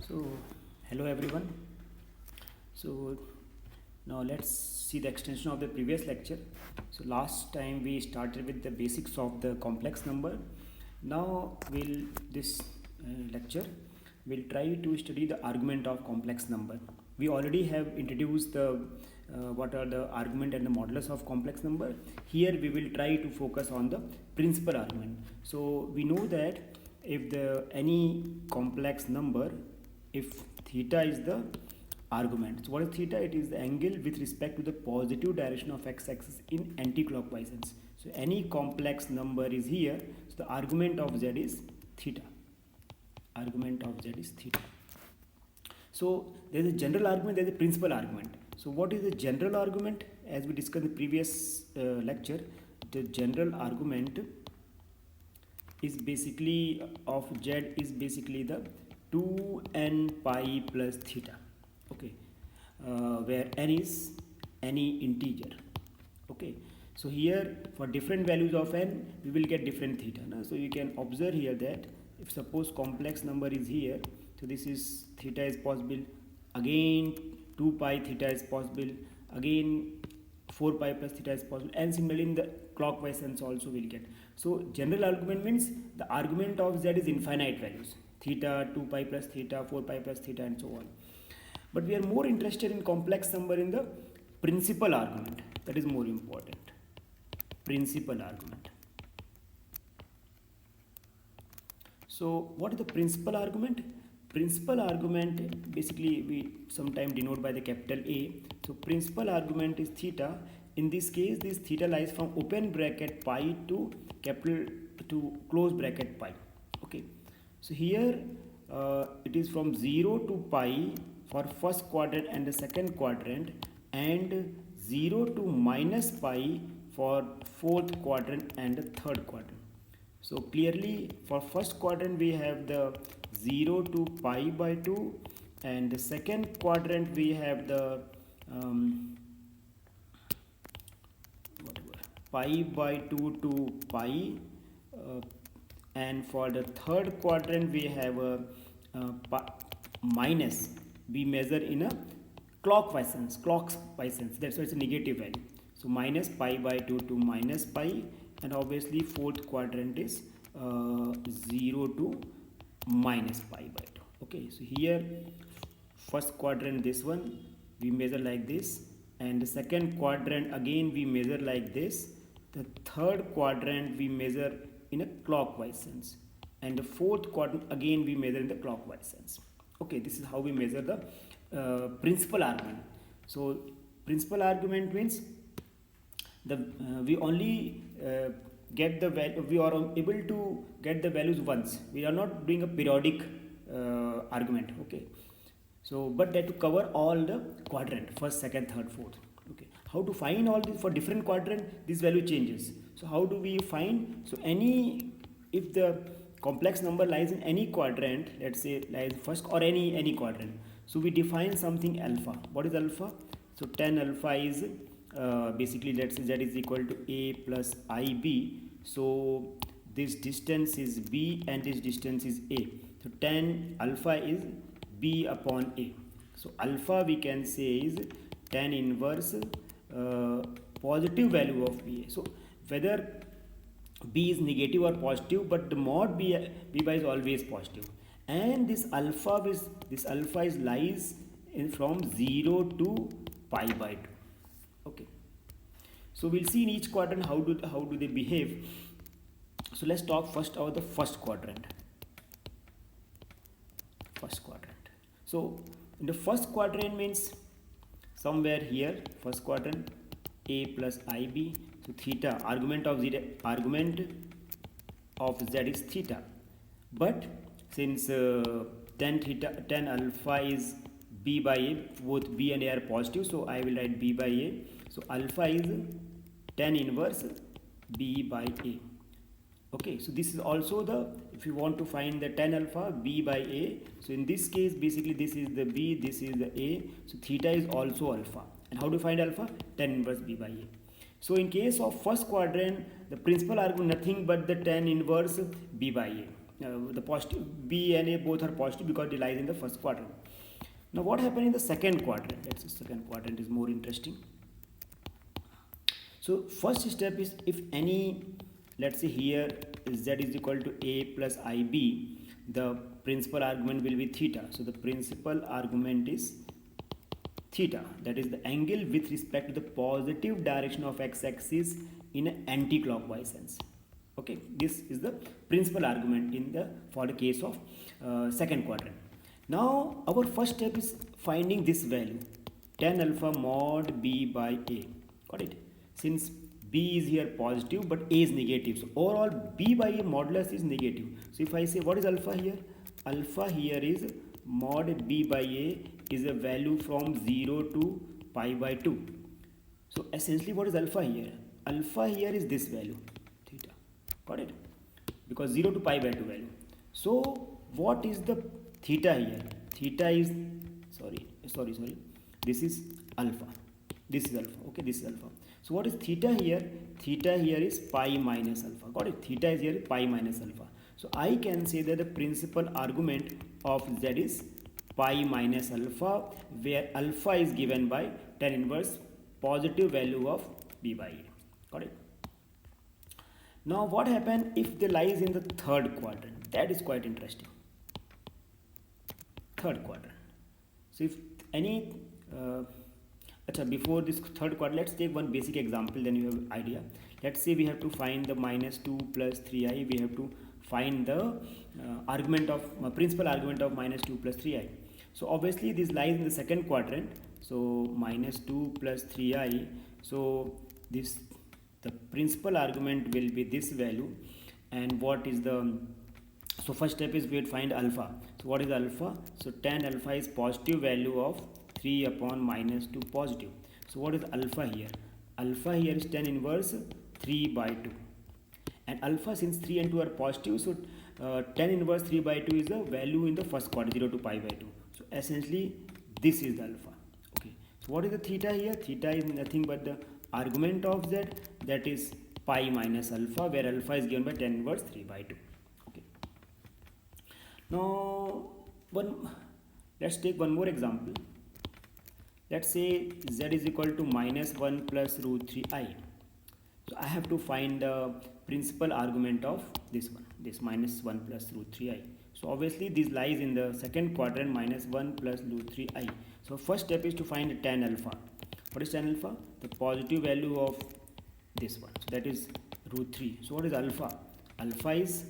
So, hello everyone. So, now let's see the extension of the previous lecture. So, last time we started with the basics of the complex number. Now, this lecture we'll try to study the argument of complex number. We already have introduced the what are the argument and the modulus of complex number. Here we will try to focus on the principal argument. So, we know that if the any complex number, if theta is the argument. So what is theta? It is the angle with respect to the positive direction of x-axis in anti-clockwise sense. So any complex number is here. So the argument of z is theta. Argument of z is theta. So there is a general argument, there is a principal argument. So what is the general argument? As we discussed in the previous lecture, the general argument is basically of z is basically the 2n pi plus theta. Okay, where n is any integer. Okay, so here for different values of n we will get different theta. So you can observe here that if suppose complex number is here, so this is theta is possible, again 2 pi theta is possible, again 4 pi plus theta is possible, and similarly in the clockwise sense also we'll get. So general argument means the argument of z is infinite values, theta, 2 pi plus theta, 4 pi plus theta, and so on. But we are more interested in complex number in the principal argument. That is more important. Principal argument. So what is the principal argument? Principal argument basically we sometimes denote by the capital A. So principal argument is theta. In this case, this theta lies from open bracket pi to capital to close bracket pi. Okay. So here it is from 0 to pi for first quadrant and the second quadrant, and 0 to minus pi for fourth quadrant and the third quadrant. So clearly for first quadrant we have the 0 to pi by 2, and the second quadrant we have the pi by 2 to pi, and for the third quadrant we have a minus. We measure in a clockwise sense, that's why it's a negative value. So minus pi by 2 to minus pi, and obviously fourth quadrant is 0 to minus pi by 2. Okay, so here first quadrant, this one we measure like this, and the second quadrant again we measure like this. The third quadrant we measure in a clockwise sense, and the fourth quadrant again we measure in the clockwise sense. Okay, this is how we measure the principal argument. So principal argument means the we only get the value, we are able to get the values once. We are not doing a periodic argument. Okay, so but that to cover all the quadrant, first, second, third, fourth. Okay, how to find all this? For different quadrant this value changes. So how do we find? So if the complex number lies in any quadrant, let's say lies first or any quadrant, so we define something alpha. What is alpha? So tan alpha is basically, let's say z is equal to a plus ib. So this distance is b and this distance is a. So tan alpha is b upon a. So alpha we can say is tan inverse positive value of ba. So whether b is negative or positive, but the mod b by is always positive, and this alpha is lies in from 0 to pi by 2. Okay, so we'll see in each quadrant how do they behave. So let's talk first about the first quadrant. So in the first quadrant means somewhere here, first quadrant, a plus ib. So theta, argument of z is theta, but since tan alpha is b by a, both b and a are positive, so I will write b by a. So alpha is tan inverse b by a. Okay, so this is also the, if you want to find the tan alpha, b by a. So in this case basically this is the b, this is the a, so theta is also alpha. And how to find alpha? Tan inverse b by a. So in case of first quadrant, the principal argument nothing but the tan inverse b by a. the positive B and A both are positive because they lies in the first quadrant. Now what happened in the second quadrant? Let's say second quadrant is more interesting. So first step is, if any, let's say here z is equal to a plus ib, the principal argument will be theta. So the principal argument is theta, that is the angle with respect to the positive direction of x-axis in an anti-clockwise sense. Okay, this is the principal argument in the for the case of second quadrant. Now our first step is finding this value, tan alpha mod b by a. Got it? Since b is here positive but a is negative, so overall b by a modulus is negative. So if I say what is alpha here, alpha here is mod b by a is a value from 0 to pi by 2. So essentially what is alpha here? Alpha here is this value, theta. Got it? Because 0 to pi by 2 value. So what is the theta here? Theta is, sorry, this is alpha. This is alpha. Okay, this is alpha. So what is theta here? Theta here is pi minus alpha. Got it? Theta is here pi minus alpha. So I can say that the principal argument of z is pi minus alpha, where alpha is given by tan inverse positive value of b by a. Got it? Now what happens if they lies in the third quadrant? That is quite interesting. Third quadrant. So if any before this third quadrant, let's take one basic example, then you have an idea. Let's say we have to find the minus 2 plus 3i. We have to find the argument of principal argument of minus 2 plus 3i. So obviously this lies in the second quadrant. So minus 2 plus 3i. So this, the principal argument will be this value. And what is the, so first step is we would find alpha. So what is alpha? So tan alpha is positive value of 3 upon minus 2 positive. So what is alpha here? Alpha here is tan inverse 3 by 2. And alpha, since 3 and 2 are positive, so tan inverse 3 by 2 is the value in the first quadrant, 0 to pi by 2. So essentially this is the alpha. Okay. So what is the theta here? Theta is nothing but the argument of z, that is pi minus alpha, where alpha is given by tan inverse 3 by 2. Okay. Now let's take one more example. Let's say z is equal to minus 1 plus root 3i. So I have to find the principal argument of this one, this minus 1 plus root 3i. So obviously this lies in the second quadrant, minus 1 plus root 3i. So first step is to find tan alpha. What is tan alpha? The positive value of this one. So that is root 3. So what is alpha? Alpha is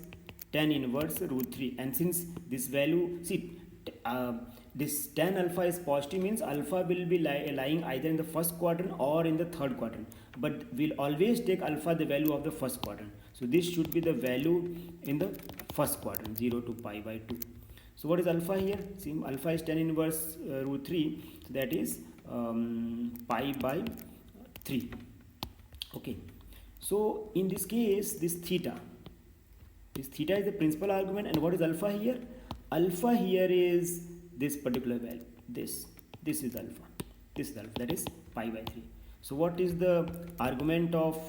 tan inverse root 3. And since this value, see, this tan alpha is positive, means alpha will be lying either in the first quadrant or in the third quadrant, but we'll always take alpha the value of the first quadrant. So this should be the value in the first quadrant, 0 to pi by 2. So what is alpha here? See, alpha is tan inverse root 3, so that is pi by 3. Okay, so in this case, this theta is the principal argument. And what is alpha here? Alpha here is this particular value, this is alpha, that is pi by 3. So what is the argument of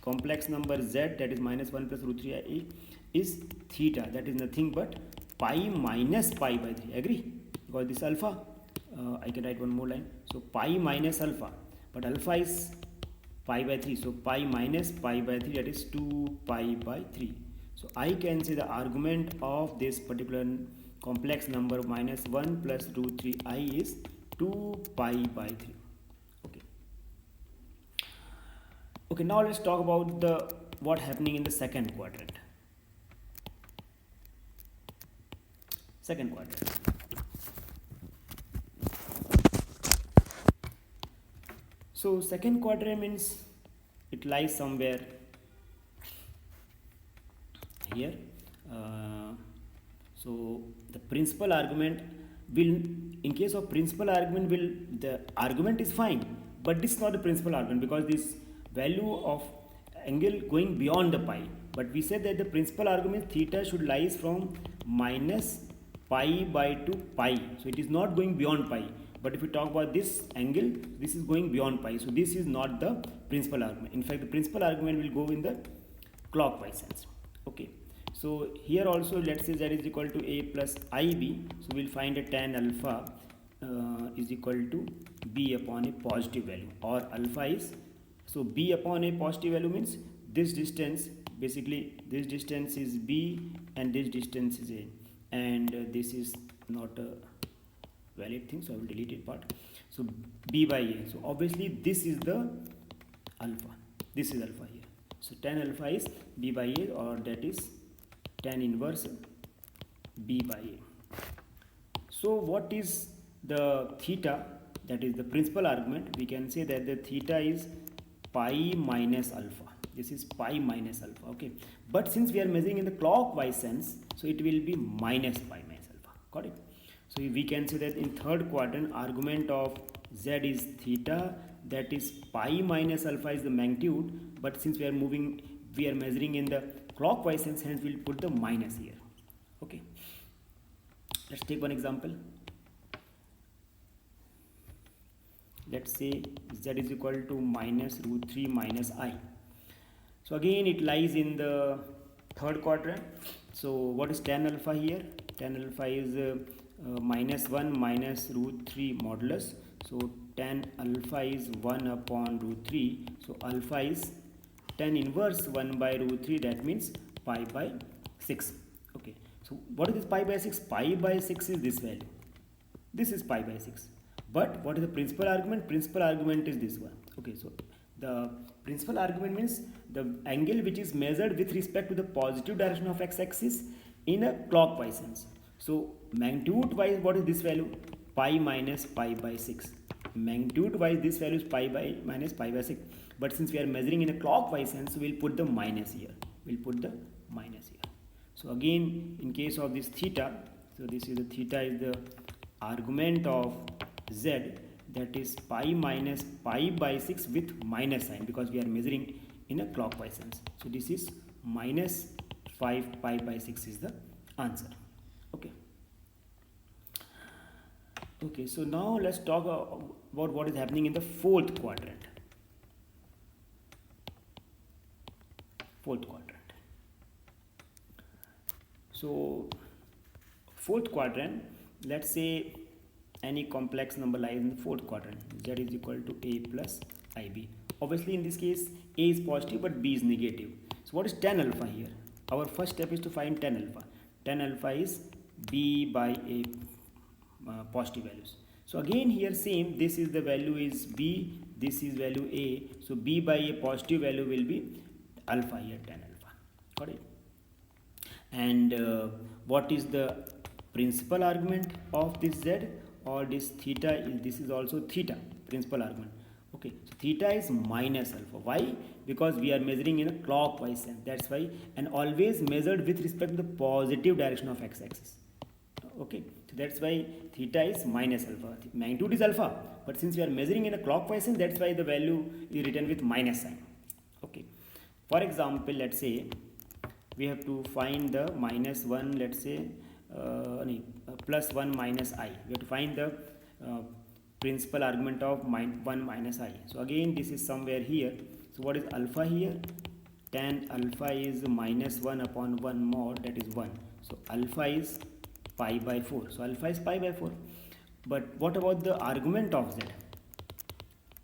complex number z, that is minus 1 plus root 3i, is theta, that is nothing but pi minus pi by 3. Agree? Because this alpha, I can write one more line. So pi minus alpha, but alpha is pi by 3, so pi minus pi by 3, that is 2 pi by 3. So I can say the argument of this particular complex number minus 1 plus root 3i is 2 pi by 3. Okay, now let's talk about the what happening in the second quadrant. Second quadrant. So second quadrant means it lies somewhere here. So the principal argument will, in case of principal argument, the argument is fine, but this is not the principal argument because this value of angle going beyond the pi. But we said that the principal argument theta should lies from minus pi by 2 pi. So it is not going beyond pi. But if we talk about this angle, this is going beyond pi. So this is not the principal argument. In fact, the principal argument will go in the clockwise sense. Okay. So here also let's say z is equal to a plus ib, so we'll find a tan alpha is equal to b upon a positive value, or alpha is, so b upon a positive value means this distance, basically this distance is b and this distance is a, and this is not a valid thing, so I will delete it part. So b by a, so obviously this is the alpha, this is alpha here, so tan alpha is b by a, or that is tan inverse b by a. So what is the theta, that is the principal argument? We can say that the theta is pi minus alpha, this is pi minus alpha, okay, but since we are measuring in the clockwise sense, so it will be minus pi minus alpha, got it? So we can say that in third quadrant argument of z is theta, that is pi minus alpha is the magnitude, but since we are measuring in the clockwise sense, hence we'll put the minus here, okay. Let's take one example. Let's say z is equal to minus root 3 minus I. So again it lies in the third quadrant. So what is tan alpha here? Tan alpha is minus 1 minus root 3 modulus. So tan alpha is 1 upon root 3. So alpha is tan inverse 1 by root 3, that means pi by 6. Okay. So what is this pi by 6? Pi by 6 is this value. This is pi by 6. But what is the principal argument? Principal argument is this one. Okay, so the principal argument means the angle which is measured with respect to the positive direction of x-axis in a clockwise sense. So magnitude wise, what is this value? Pi minus pi by 6. Magnitude wise, this value is pi by minus pi by 6. But since we are measuring in a clockwise sense, we'll put the minus here. We'll put the minus here. So again, in case of this theta, so this is the theta is the argument of z, that is pi minus pi by 6 with minus sign, because we are measuring in a clockwise sense. So this is minus 5 pi by 6 is the answer. Okay. Okay, so now let's talk about what is happening in the fourth quadrant. Fourth quadrant. So fourth quadrant, let's say any complex number lies in the fourth quadrant, z is equal to a plus ib. Obviously in this case a is positive but b is negative. So what is tan alpha here? Our first step is to find tan alpha. Tan alpha is b by a positive values. So again here same, this is the value is b, this is value a, so b by a positive value will be alpha here, tan alpha. Got it? And what is the principal argument of this z, or this theta is, this is also theta, principal argument. Okay, so theta is minus alpha. Why? Because we are measuring in a clockwise sense, that's why, and always measured with respect to the positive direction of x-axis. Okay, so that's why theta is minus alpha. Magnitude is alpha, but since we are measuring in a clockwise sense, that's why the value is written with minus sign. Okay, for example, let's say we have to find the minus 1, let's say plus 1 minus I. We have to find the principal argument of 1 minus I. So again this is somewhere here. So what is alpha here? Tan alpha is minus 1 upon 1 mod, that is 1. So alpha is pi by 4. So alpha is pi by 4. But what about the argument of z?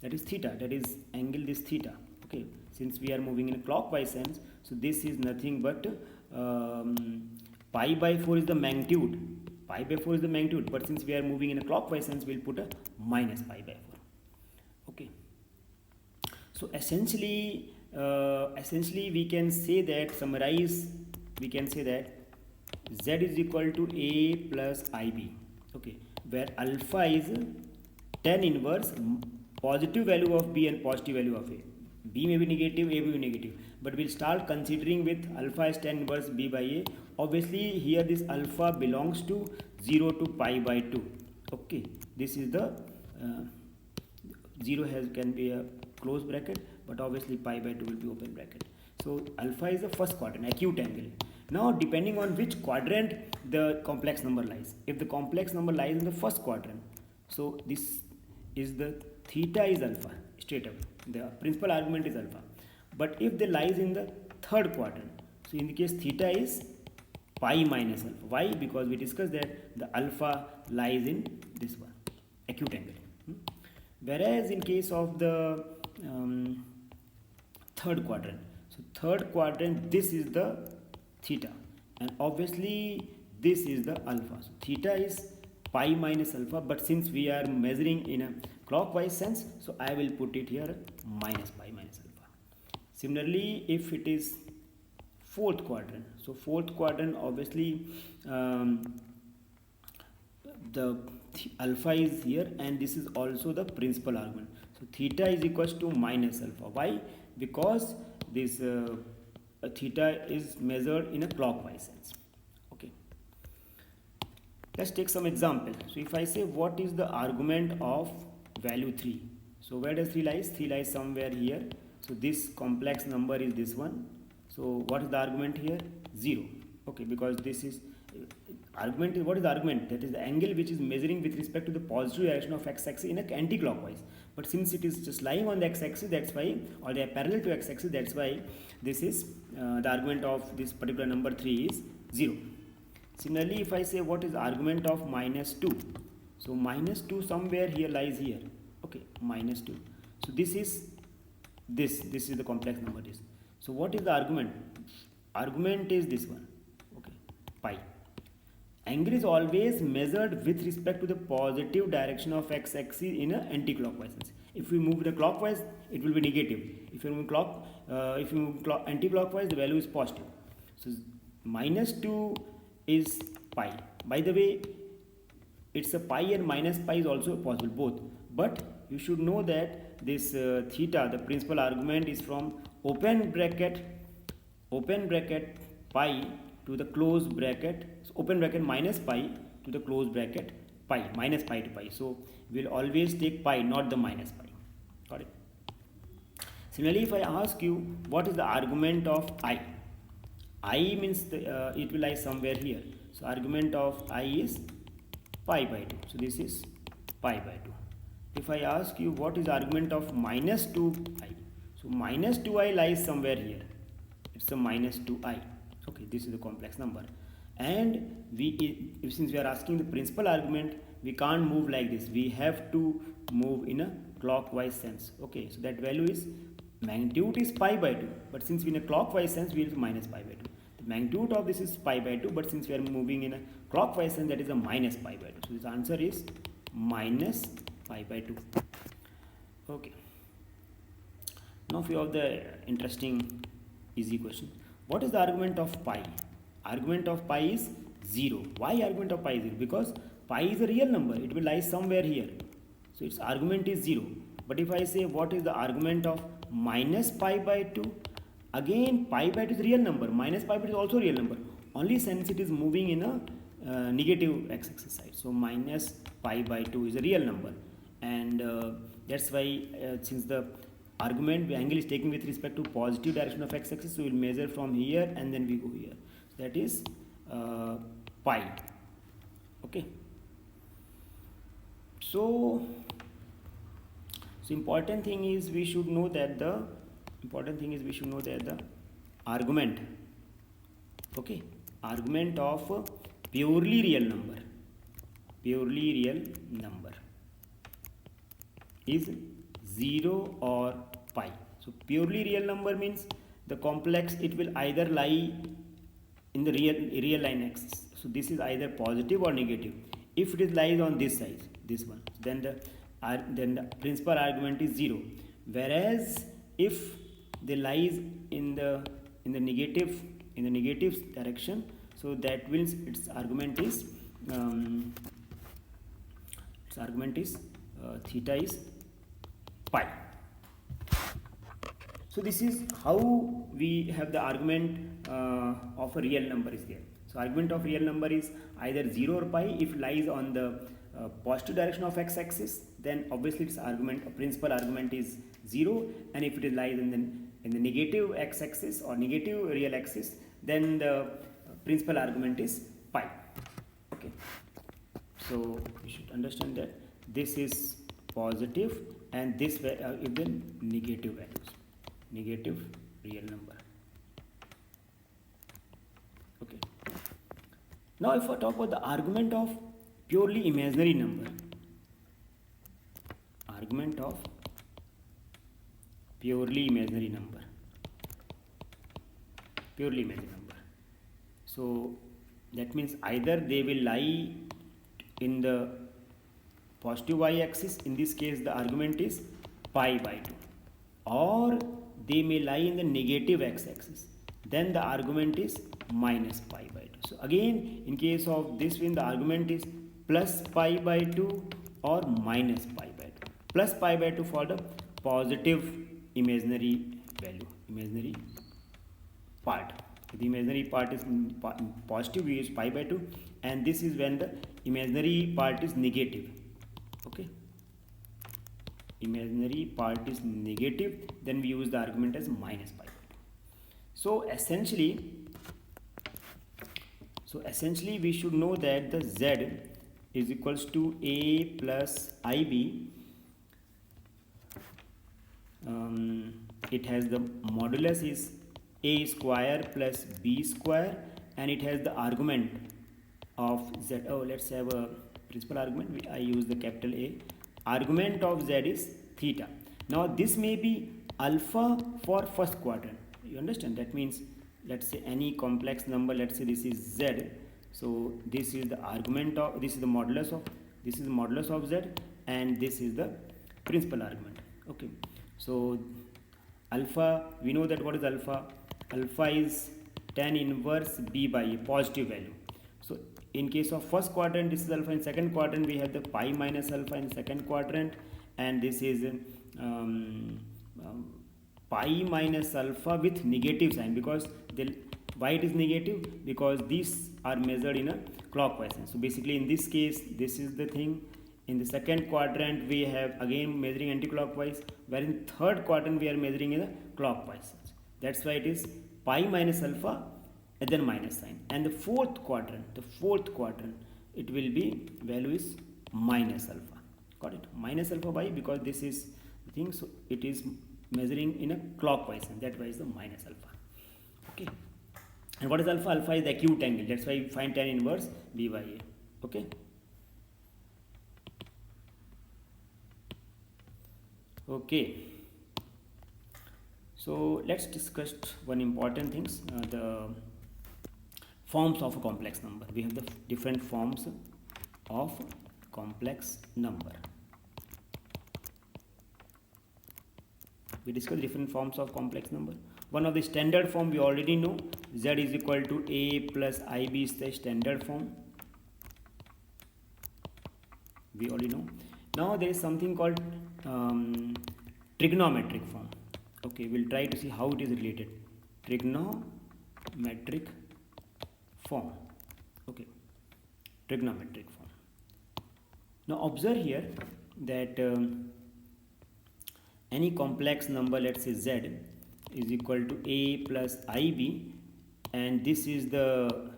That is theta, that is angle this theta. Okay, since we are moving in a clockwise sense, so this is nothing but pi by 4 is the magnitude. Pi by 4 is the magnitude, but since we are moving in a clockwise sense, we'll put a minus pi by 4. Okay. So essentially we can say that, summarize, we can say that z is equal to a plus ib. Okay, where alpha is tan inverse positive value of b and positive value of a. B may be negative, a may be negative, but we'll start considering with alpha is tan inverse b by a. Obviously here this alpha belongs to 0 to pi by 2. Okay, this is the 0 can be a close bracket, but obviously pi by 2 will be open bracket. So alpha is the first quadrant, acute angle. Now depending on which quadrant the complex number lies. If the complex number lies in the first quadrant, so this is the theta is alpha, straight up. The principal argument is alpha. But if they lies in the third quadrant, so in the case theta is pi minus alpha. Why? Because we discussed that the alpha lies in this one, acute angle. Whereas in case of the third quadrant, so third quadrant, this is the theta, and obviously this is the alpha. So theta is pi minus alpha, but since we are measuring in a clockwise sense, so I will put it here minus pi minus alpha. Similarly, if it is fourth quadrant, so fourth quadrant, obviously the alpha is here, and this is also the principal argument. So theta is equals to minus alpha. Why? Because this theta is measured in a clockwise sense. Okay, let's take some example. So if I say what is the argument of value 3, so where does 3 lies? 3 lies somewhere here. So this complex number is this one. So what is the argument here? 0. Okay, because this is argument is, what is the argument? That is the angle which is measuring with respect to the positive direction of x-axis in a anti-clockwise. But since it is just lying on the x-axis, that's why, or they are parallel to x-axis, that's why this is the argument of this particular number 3 is 0. Similarly, if I say what is the argument of minus 2, so minus 2 somewhere here lies here. Okay, minus 2. So this is this is the complex number. This. So what is the argument? Argument is this one. Okay, pi. Angle is always measured with respect to the positive direction of x-axis in a anti-clockwise sense. If we move the clockwise, it will be negative. If you move anti-clockwise, the value is positive. So minus 2 is pi. By the way, it's a pi and minus pi is also possible, both. But you should know that this theta, the principal argument, is from open bracket pi to the close bracket, so open bracket minus pi to the close bracket pi, minus pi to pi. So we'll always take pi, not the minus pi. Got it? Similarly, if I ask you what is the argument of I means it will lie somewhere here. So argument of I is pi by 2. So this is pi by 2. If I ask you what is the argument of minus 2i, so minus 2i lies somewhere here. It's a minus 2i. Okay, this is the complex number, and since we are asking the principal argument, we can't move like this. We have to move in a clockwise sense. Okay, so that value is, magnitude is pi by 2, but since we in a clockwise sense, we will minus pi by 2. The magnitude of this is pi by 2, but since we are moving in a clockwise sense, that is a minus pi by 2. So this answer is minus pi by 2. Okay. Now few of the interesting easy question. What is the argument of pi? Argument of pi is 0. Why argument of pi is 0? Because pi is a real number. It will lie somewhere here. So its argument is 0. But if I say what is the argument of minus pi by 2? Again, pi by 2 is a real number. Minus pi by 2 is also a real number. Only since it is moving in a negative x-axis side. So minus pi by 2 is a real number. And that's why since the argument angle is taken with respect to positive direction of x-axis, so we will measure from here and then we go here. So that is pi. Okay. So important thing is we should know that the argument. Okay, argument of purely real number is 0 or pi. So purely real number means the complex, it will either lie in the real line axis. So this is either positive or negative. If it lies on this side, this one, then the principal argument is 0. Whereas if they lies in the negative direction, so that means its argument is theta is pi. So this is how we have the argument of a real number is there. So argument of real number is either 0 or pi. If it lies on the positive direction of x-axis, then obviously its principal argument is 0, and if it lies in the negative x-axis or negative real axis, then the principal argument is pi. Okay, so you should understand that this is positive and this is the negative values, negative real number. Okay, Now if I talk about the argument of purely imaginary number, argument of purely imaginary number, purely imaginary number. So that means either they will lie in the positive y-axis, in this case the argument is pi by 2, or they may lie in the negative x-axis, then the argument is minus pi by 2. So again, in case of this one, the argument is plus pi by 2 or minus pi by 2. Plus pi by 2 for the positive imaginary value, imaginary part. The imaginary part is positive, we use pi by 2, and this is when the imaginary part is negative. Okay, imaginary part is negative, then we use the argument as minus pi by 2. So essentially we should know that the z is equals to a plus ib. It has the modulus is a square plus b square, and it has the argument of z. Oh, let's have a principal argument. I use the capital A. Argument of z is theta. Now this may be alpha for first quadrant. You understand? That means, let's say any complex number, let's say this is z. So this is the argument of, this is the modulus of, this is the modulus of z, and this is the principal argument. Okay, so alpha, we know that what is alpha. Alpha is tan inverse b by a, positive value. So in case of first quadrant, this is alpha. In second quadrant, we have the pi minus alpha in second quadrant, and this is pi minus alpha with negative sign, because why it is negative? Because these are measured in a clockwise sense. So basically in this case, this is the thing. In the second quadrant, we have again measuring anti-clockwise, where in third quadrant we are measuring in a clockwise sense. That's why it is pi minus alpha and then minus sign. And the fourth quadrant, it will be, value is minus alpha. Got it? Minus alpha. Why? Because this is the thing, so it is measuring in a clockwise sense. That why is the minus alpha. Okay. And what is alpha? Alpha is the acute angle. That's why you find tan inverse b by a. Okay. Okay. So let's discuss one important things, the forms of a complex number. We have the different forms of complex number. We discuss different forms of complex number. One of the standard form we already know, z is equal to a plus ib is the standard form. We already know. Now there is something called trigonometric form. Okay, we'll try to see how it is related. Trigonometric form. Okay, trigonometric form. Now observe here that any complex number, let's say z, is equal to a plus ib, and this is the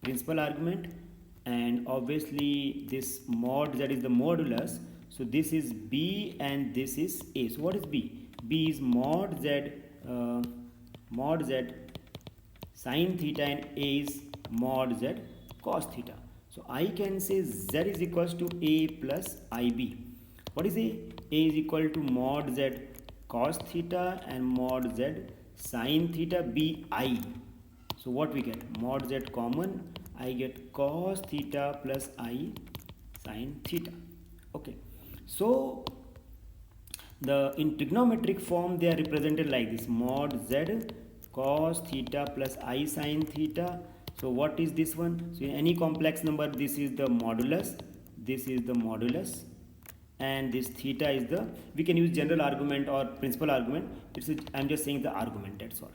principal argument, and obviously this mod z is the modulus. So this is b and this is a. So what is b? B is mod z sin theta, and a is mod z cos theta. So I can say z is equals to a plus ib. What is a? A is equal to mod z cos theta and mod z sin theta bi. So what we get? Mod z common, I get cos theta plus I sin theta. Okay, so in trigonometric form they are represented like this: mod z cos theta plus I sin theta. So what is this one? So in any complex number, this is the modulus, and this theta is the, we can use general argument or principal argument. I'm just saying the argument, that's all.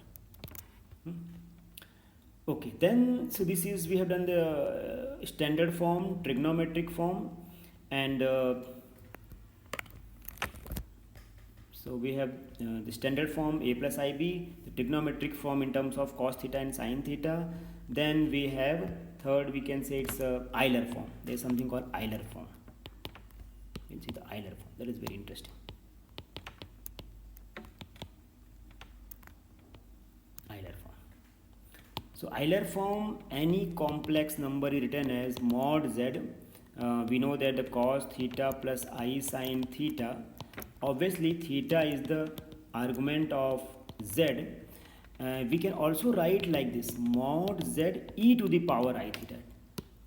Okay, then so this is, we have done the standard form, trigonometric form, and so we have the standard form a plus ib, the trigonometric form in terms of cos theta and sin theta. Then we have third, we can say it's Euler form. There is something called Euler form. You can see the Euler form. That is very interesting. Euler form. So Euler form, any complex number is written as mod z. We know that the cos theta plus I sin theta. Obviously, theta is the argument of z. We can also write like this, mod z e to the power I theta.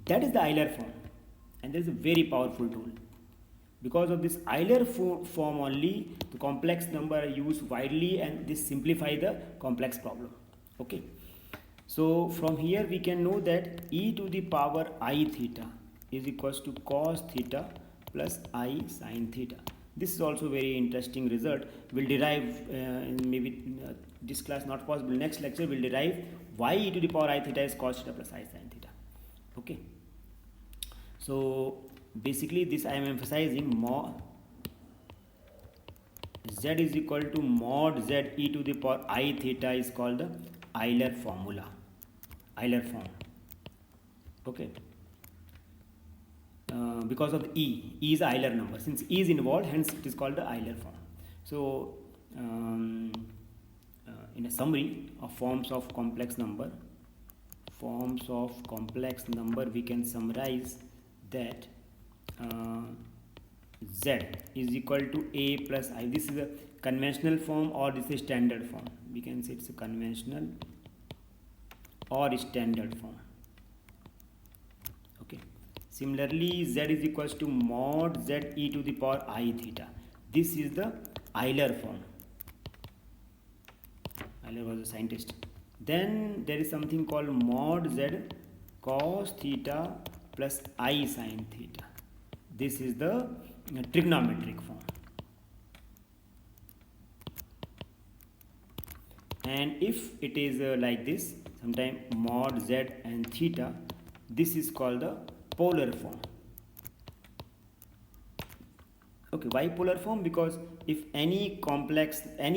That is the Euler form, and that is a very powerful tool. Because of this Euler form only, the complex number are used widely, and this simplify the complex problem. Okay. So from here we can know that e to the power I theta is equals to cos theta plus I sin theta. This is also very interesting result. We'll derive in maybe this class not possible. Next lecture we'll derive why e to the power I theta is cos theta plus I sin theta. Okay. So basically this I am emphasizing mod z is equal to mod z e to the power I theta is called the Euler formula. Euler form. Okay. Because of the E is a Euler number. Since E is involved, hence it is called the Euler form. So, in a summary of forms of complex number, we can summarize that Z is equal to A plus I. This is a conventional form or this is standard form. We can say it's a conventional or standard form. Okay. Similarly, Z is equals to mod Z e to the power I theta. This is the Euler form. Euler was a scientist. Then there is something called mod Z cos theta plus I sin theta. This is the trigonometric form. And if it is like this, sometime mod Z and theta, this is called the polar form. Okay, why polar form? Because if any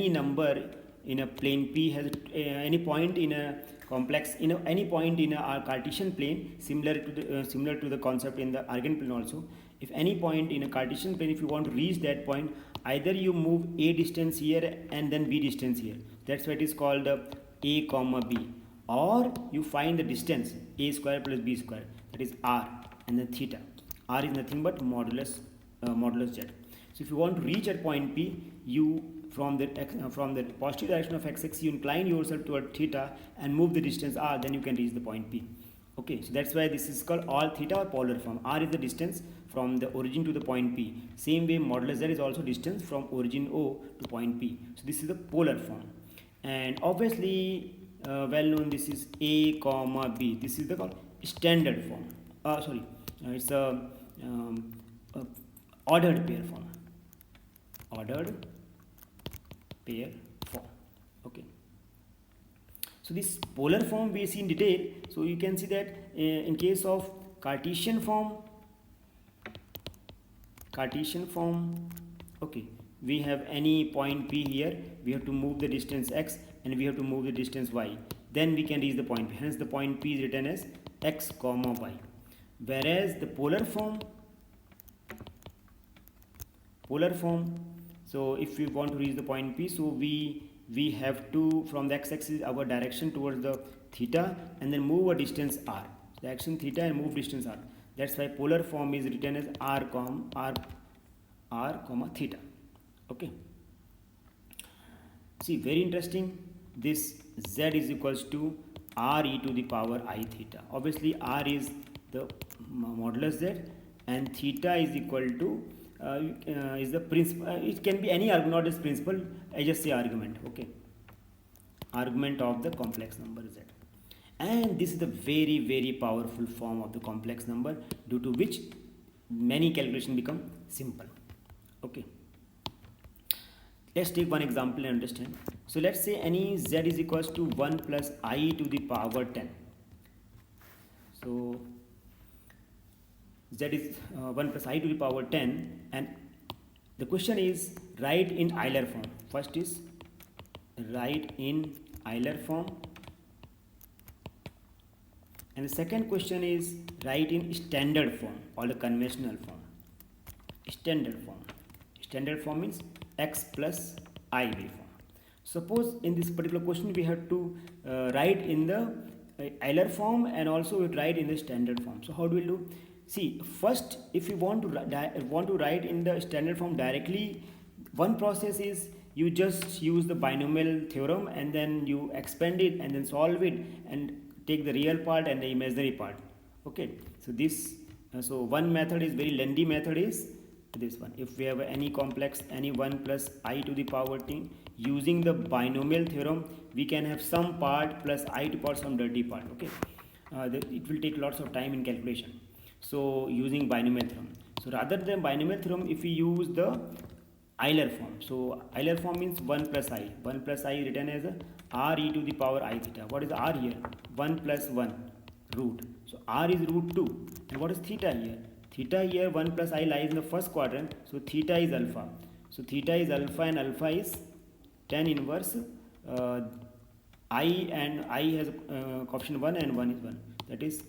number in a plane P has any point in a complex, any point in a Cartesian plane, similar to the concept in the Argand plane also. If any point in a Cartesian plane, if you want to reach that point, either you move a distance here and then b distance here. That's why it is called a comma b. Or you find the distance a square plus b square, that is r, and then theta. R is nothing but modulus z. So if you want to reach at point P, you from the positive direction of x-axis, you incline yourself toward theta and move the distance r, then you can reach the point P. Okay, so that's why this is called all theta or polar form. R is the distance from the origin to the point P. Same way modulus z is also distance from origin O to point P. So this is the polar form. And obviously well known, this is a comma b. This is the called standard form. It's a ordered pair form. Ordered pair form. Okay. So this polar form we see in detail. So you can see that in case of Cartesian form, okay, we have any point P here, we have to move the distance x and we have to move the distance y, then we can reach the point P. Hence the point P is written as x comma y. Whereas the polar form, so if we want to reach the point P, so we have to, from the x-axis, our direction towards the theta, and then move a distance r. The action theta and move distance r. That's why polar form is written as r comma theta. Okay. See, very interesting. This z is equals to r e to the power I theta. Obviously, r is the modulus z, and theta is equal to is the principal. It can be any argument, not as principal. I just say argument. Okay, argument of the complex number z. And this is the very, very powerful form of the complex number, due to which many calculations become simple. Okay. Let's take one example and understand. So let's say any z is equals to 1 plus I to the power 10. So z is 1 plus I to the power 10, and the question is write in Euler form. First is write in Euler form, and the second question is write in standard form or the conventional form. Standard form means x plus I waveform. Suppose in this particular question we have to write in the Euler form, and also we write in the standard form. So how do we do? See, first, if you want to write in the standard form directly, one process is you just use the binomial theorem and then you expand it and then solve it and take the real part and the imaginary part. Okay, so this so one method is very lengthy method is this one. If we have any complex, any 1 plus I to the power t, using the binomial theorem we can have some part plus I to power some dirty part. Okay, it will take lots of time in calculation. So using binomial theorem, so rather than binomial theorem, if we use the Euler form, so Euler form means 1 plus I. 1 plus I written as a r e to the power I theta. What is r here? 1 plus 1 root. So r is root 2. And what is theta here? Theta here 1 plus I lies in the first quadrant. So theta is alpha. So theta is alpha and alpha is tan inverse I, and I has coefficient 1 and 1 is 1. That is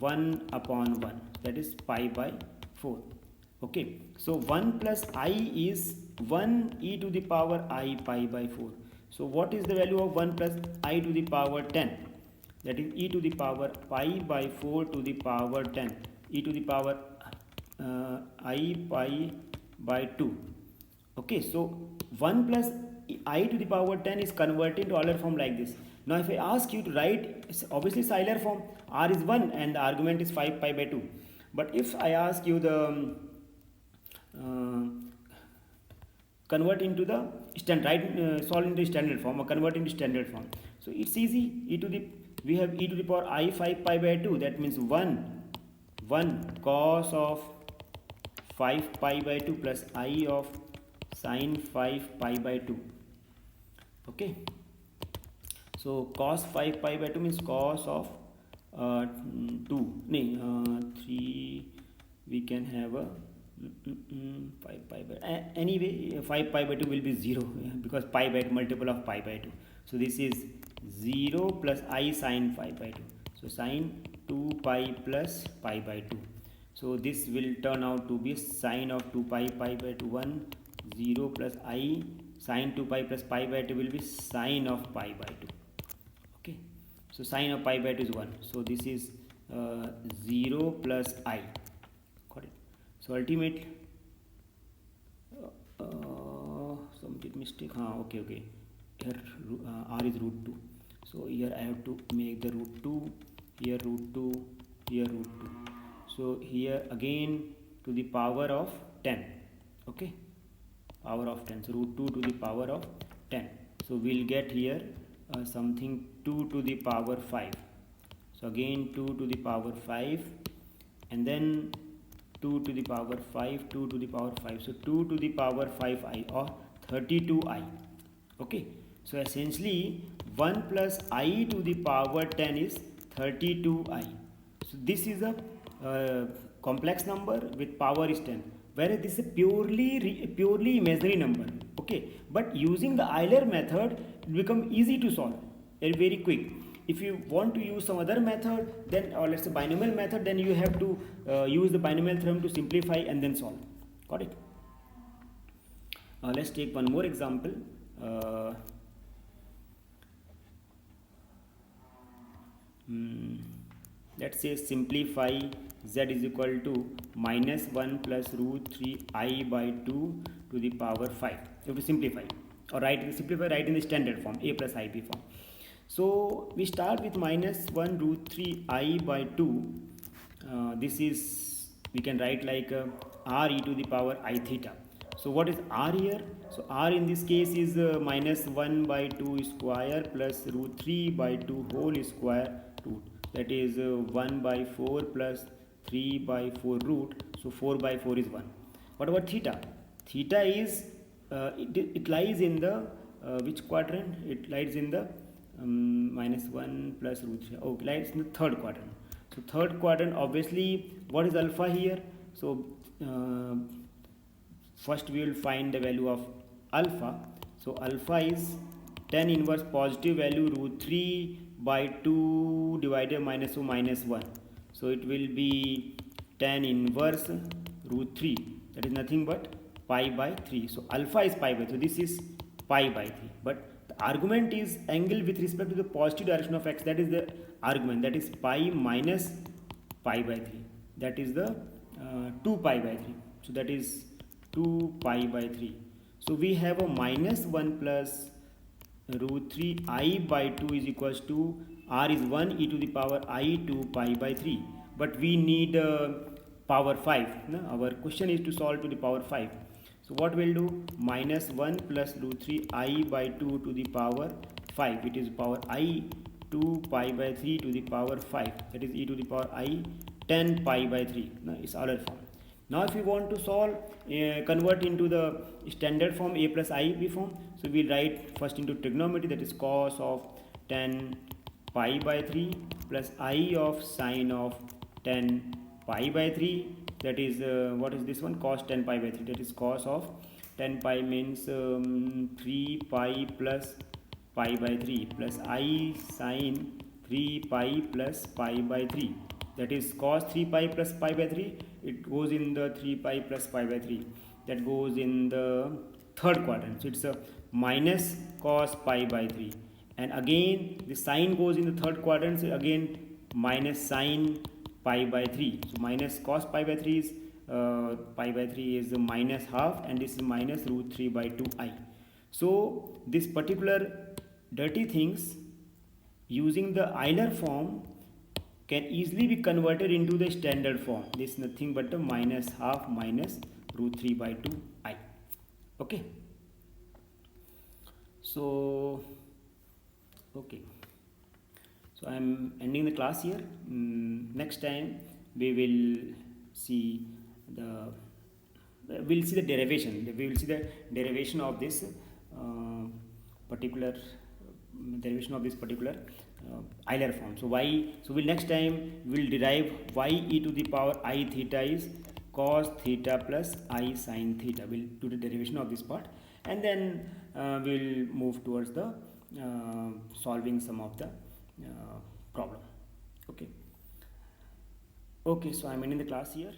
1 upon 1. That is pi by 4. Okay. So 1 plus I is 1 e to the power I pi by 4. So what is the value of 1 plus I to the power 10? That is e to the power pi by 4 to the power 10. E to the power I pi by 2. Okay, so 1 plus I to the power 10 is converted to Euler form like this. Now if I ask you to write, obviously it's Euler form, r is 1 and the argument is 5 pi by 2. But if I ask you the convert into the standard, solve into standard form or convert into standard form. So it's easy. We have e to the power I 5 pi by 2. That means 1 cos of 5 pi by 2 plus I of sine 5 pi by 2. Okay. So cos 5 pi by 2 means cos of 3. We can have a 5 pi by anyway 5 pi by 2 will be 0 because pi by 2 multiple of pi by 2. So this is 0 plus I sine 5 by 2. So sine 2 pi plus pi by 2. So this will turn out to be sine of 2 pi by 2 1, 0 plus I sine 2 pi plus pi by 2 will be sine of pi by 2. Okay, so sine of pi by 2 is 1. So this is 0 plus I. Got it. So ultimately some mistake. Okay. Here r is root 2. So here I have to make the root 2, here root 2, here root 2. So here again to the power of 10. Okay, power of 10. So root 2 to the power of 10. So we'll get here something 2 to the power 5. So again 2 to the power 5 and then 2 to the power 5, 2 to the power 5. So 2 to the power 5i or 32i. Okay, so essentially 1 plus I to the power 10 is 32i. So this is a complex number with power is 10, whereas this is a purely imaginary number. Okay, but using the Euler method it become easy to solve and very quick. If you want to use some other method, then or let's say binomial method, then you have to use the binomial theorem to simplify and then solve. Got it? Let's take one more example. Let's say simplify z is equal to minus 1 plus root 3 I by 2 to the power 5. You have to simplify or write in the standard form, a plus ib form. So we start with minus 1 root 3 I by 2. This is, we can write like r e to the power I theta. So what is r here? So r in this case is minus 1 by 2 square plus root 3 by 2 whole square root. That is 1 by 4 plus 3 by 4 root. So 4 by 4 is 1. What about theta? Theta is, it lies in the, which quadrant? It lies in the minus 1 plus root 3. Oh, it lies in the third quadrant. So third quadrant, obviously, what is alpha here? So first we will find the value of alpha. So alpha is tan inverse positive value root 3 by 2 divided minus 2 minus 1. So it will be tan inverse root 3. That is nothing but pi by 3. So alpha is pi by 3. So this is pi by 3. But the argument is angle with respect to the positive direction of x. That is the argument, that is pi minus pi by 3, that is the 2 pi by 3. So that is 2 pi by 3. So we have a minus 1 plus root 3 I by 2 is equals to r is 1 e to the power I 2 pi by 3, but we need power 5. No? Our question is to solve to the power 5. So what we'll do, minus 1 plus root 3 I by 2 to the power 5, it is power I 2 pi by 3 to the power 5, that is e to the power I 10 pi by 3. No, it's other form. Now if you want to solve, convert into the standard form a plus ib form, so we'll write first into trigonometry, that is cos of 10 pi by 3 plus I of sine of 10 pi by 3, that is what is this one, cos 10 pi by 3, that is cos of 10 pi means 3 pi plus pi by 3 plus I sine 3 pi plus pi by 3, that is cos 3 pi plus pi by 3, it goes in the 3 pi plus pi by 3, that goes in the third quadrant, so it's a minus cos pi by 3, and again the sine goes in the third quadrant, so again minus sine pi by 3, so minus cos pi by 3 is pi by 3 is minus half, and this is minus root 3 by 2i. So this particular dirty things using the Euler form can easily be converted into the standard form. This is nothing but a minus half minus root 3 by 2i. Okay, so okay, so I am ending the class here. Next time we will see the derivation. We will see the derivation of this particular Euler form. So we'll next time we'll derive y e to the power I theta is cos theta plus I sin theta. We'll do the derivation of this part, and then we'll move towards the solving some of the problem. Okay, so I'm ending the class here.